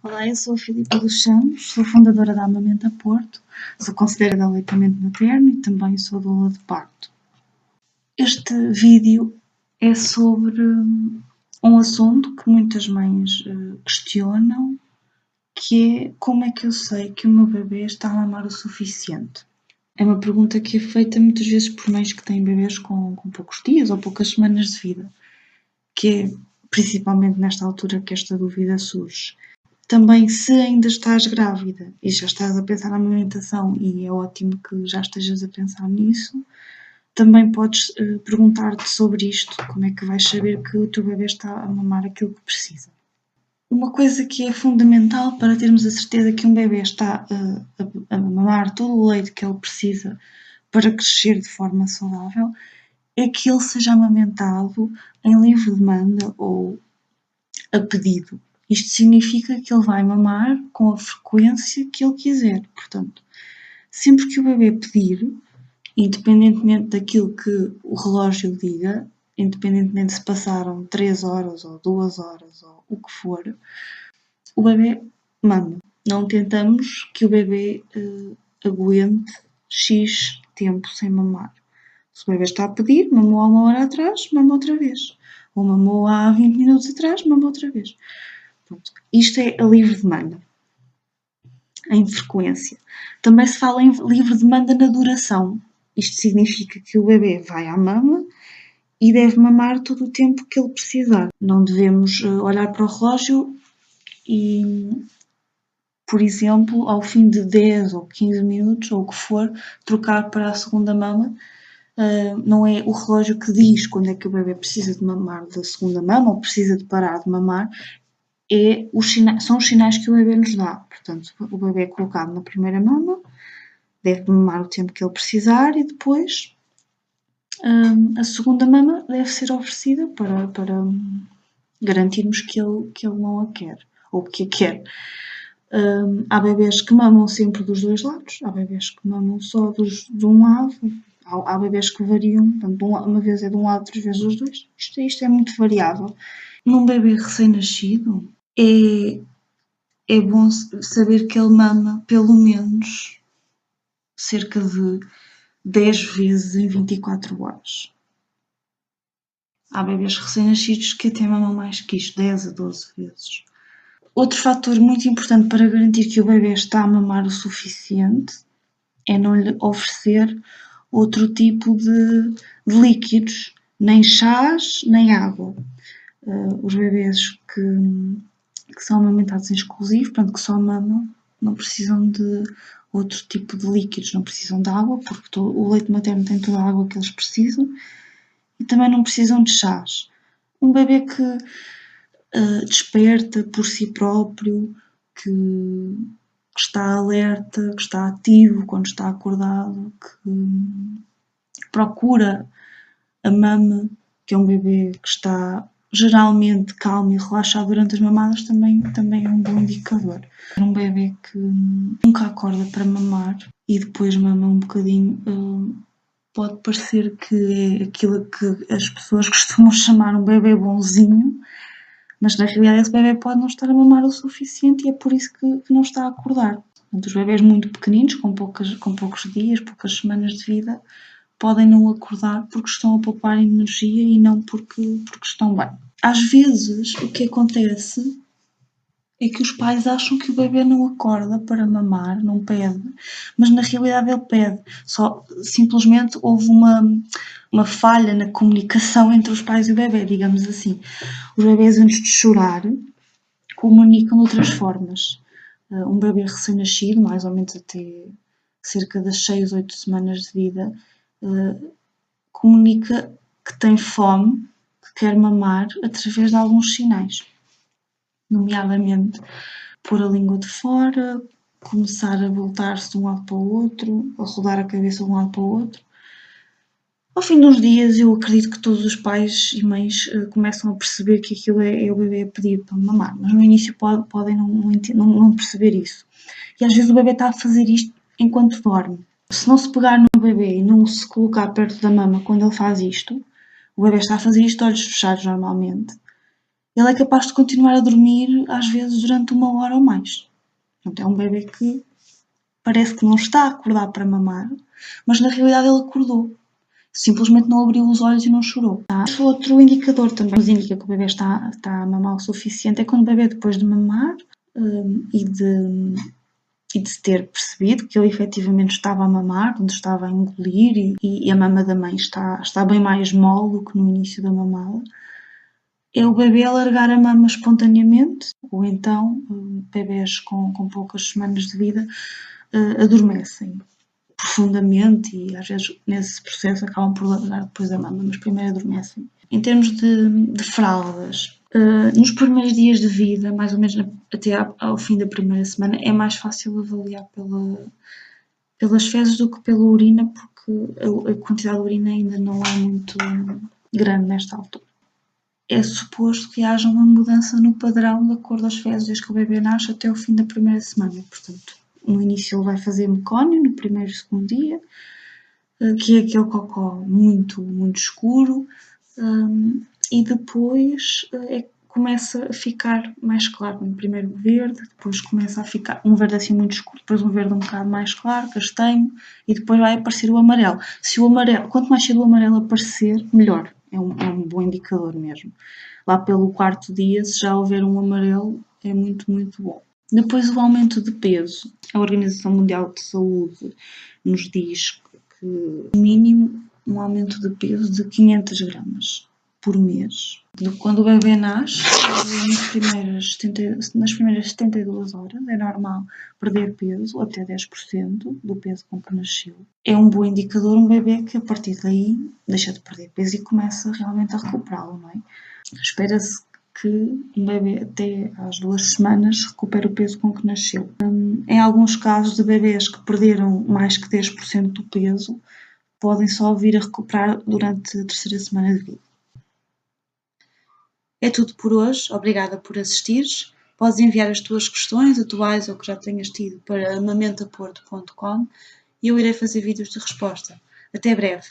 Olá, eu sou a Filipa dos Santos, sou fundadora da Amamenta Porto, sou conselheira de aleitamento materno e também sou doula de parto. Este vídeo é sobre um assunto que muitas mães questionam, que é como é que eu sei que o meu bebê está a mamar o suficiente? É uma pergunta que é feita muitas vezes por mães que têm bebês com poucos dias ou poucas semanas de vida, que é principalmente nesta altura que esta dúvida surge. Também, se ainda estás grávida e já estás a pensar na amamentação, e é ótimo que já estejas a pensar nisso, também podes perguntar-te sobre isto, como é que vais saber que o teu bebê está a mamar aquilo que precisa. Uma coisa que é fundamental para termos a certeza que um bebê está a mamar todo o leite que ele precisa para crescer de forma saudável é que ele seja amamentado em livre demanda ou a pedido. Isto significa que ele vai mamar com a frequência que ele quiser. Portanto, sempre que o bebê pedir, independentemente daquilo que o relógio lhe diga, independentemente se passaram 3 horas ou 2 horas ou o que for, o bebê mama. Não tentamos que o bebê aguente X tempo sem mamar. Se o bebê está a pedir, mamou há 1 hora atrás, mama outra vez. Ou mamou há 20 minutos atrás, mama outra vez. Pronto. Isto é a livre demanda, em frequência. Também se fala em livre demanda na duração. Isto significa que o bebê vai à mama e deve mamar todo o tempo que ele precisar. Não devemos olhar para o relógio e, por exemplo, ao fim de 10 ou 15 minutos, ou o que for, trocar para a segunda mama. Não é o relógio que diz quando é que o bebê precisa de mamar da segunda mama ou precisa de parar de mamar. São os sinais que o bebê nos dá. Portanto, o bebê é colocado na primeira mama, deve mamar o tempo que ele precisar e depois a segunda mama deve ser oferecida para garantirmos que ele não a quer, ou que a quer. Há bebês que mamam sempre dos dois lados, há bebês que mamam só de um lado, há bebês que variam, portanto, uma vez é de um lado, outras vezes dos dois. Isto é muito variável. Num bebê recém-nascido, é bom saber que ele mama pelo menos cerca de 10 vezes em 24 horas. Há bebês recém-nascidos que até mamam mais que isto, 10 a 12 vezes. Outro fator muito importante para garantir que o bebê está a mamar o suficiente é não lhe oferecer outro tipo de líquidos, nem chás, nem água. Os bebês que são amamentados em exclusivo, portanto que só mamam, não precisam de outro tipo de líquidos, não precisam de água, porque o leite materno tem toda a água que eles precisam, e também não precisam de chás. Um bebê que desperta por si próprio, que está alerta, que está ativo quando está acordado, que procura a mama, que é um bebê que está geralmente calmo e relaxado durante as mamadas, também é um bom indicador. Um bebê que nunca acorda para mamar e depois mama um bocadinho, pode parecer que é aquilo que as pessoas costumam chamar um bebê bonzinho, mas na realidade esse bebê pode não estar a mamar o suficiente e é por isso que não está a acordar. Portanto, os bebés muito pequeninos, com poucos dias, poucas semanas de vida, podem não acordar porque estão a poupar energia e não porque estão bem. Às vezes o que acontece é que os pais acham que o bebê não acorda para mamar, não pede, mas na realidade ele pede. Só simplesmente houve uma falha na comunicação entre os pais e o bebê, digamos assim. Os bebês antes de chorar comunicam de outras formas. Um bebê recém-nascido, mais ou menos até cerca das 6, 8 semanas de vida, comunica que tem fome, que quer mamar, através de alguns sinais, nomeadamente pôr a língua de fora, começar a voltar-se de um lado para o outro, a rodar a cabeça de um lado para o outro. Ao fim dos dias, eu acredito que todos os pais e mães começam a perceber que aquilo é o bebê a pedir para mamar, mas no início podem não perceber isso. E às vezes o bebê está a fazer isto enquanto dorme. Se não se pegar no bebê e não se colocar perto da mama quando ele faz isto, o bebê está a fazer isto de olhos fechados normalmente. ele é capaz de continuar a dormir às vezes durante 1 hora ou mais. Portanto, é um bebê que parece que não está a acordar para mamar, mas na realidade ele acordou. Simplesmente não abriu os olhos e não chorou. Outro indicador também nos indica que o bebê está a mamar o suficiente é quando o bebê, depois de mamar e de se ter percebido que ele efetivamente estava a mamar, quando estava a engolir e a mama da mãe está bem mais mole do que no início da mamada, é o bebê a largar a mama espontaneamente, ou então bebés com poucas semanas de vida adormecem profundamente e às vezes nesse processo acabam por largar depois a mama, mas primeiro adormecem. Em termos de fraldas, nos primeiros dias de vida, mais ou menos até ao fim da primeira semana, é mais fácil avaliar pelas fezes do que pela urina, porque a quantidade de urina ainda não é muito grande nesta altura. É suposto que haja uma mudança no padrão da cor das fezes desde que o bebê nasce até o fim da primeira semana. Portanto, no início ele vai fazer mecónio, no primeiro e segundo dia, que é aquele cocó muito, muito escuro, e depois começa a ficar mais claro. Primeiro verde, depois começa a ficar um verde assim muito escuro, depois um verde um bocado mais claro, castanho, e depois vai aparecer o amarelo. Se o amarelo, quanto mais cedo o amarelo aparecer, melhor. É um bom indicador mesmo. Lá pelo 4º dia, se já houver um amarelo, é muito, muito bom. Depois o aumento de peso. A Organização Mundial de Saúde nos diz que, no mínimo, um aumento de peso de 500 gramas por mês. Quando o bebê nasce, nas primeiras 72 horas, é normal perder peso, até 10% do peso com que nasceu. É um bom indicador um bebê que, a partir daí, deixa de perder peso e começa realmente a recuperá-lo, não é? Espera-se que um bebê até às 2 semanas recupere o peso com que nasceu. Em alguns casos de bebês que perderam mais que 10% do peso, podem só vir a recuperar durante a 3ª semana de vida. É tudo por hoje, obrigada por assistires. Podes enviar as tuas questões atuais ou que já tenhas tido para amamentaporto.com e eu irei fazer vídeos de resposta. Até breve!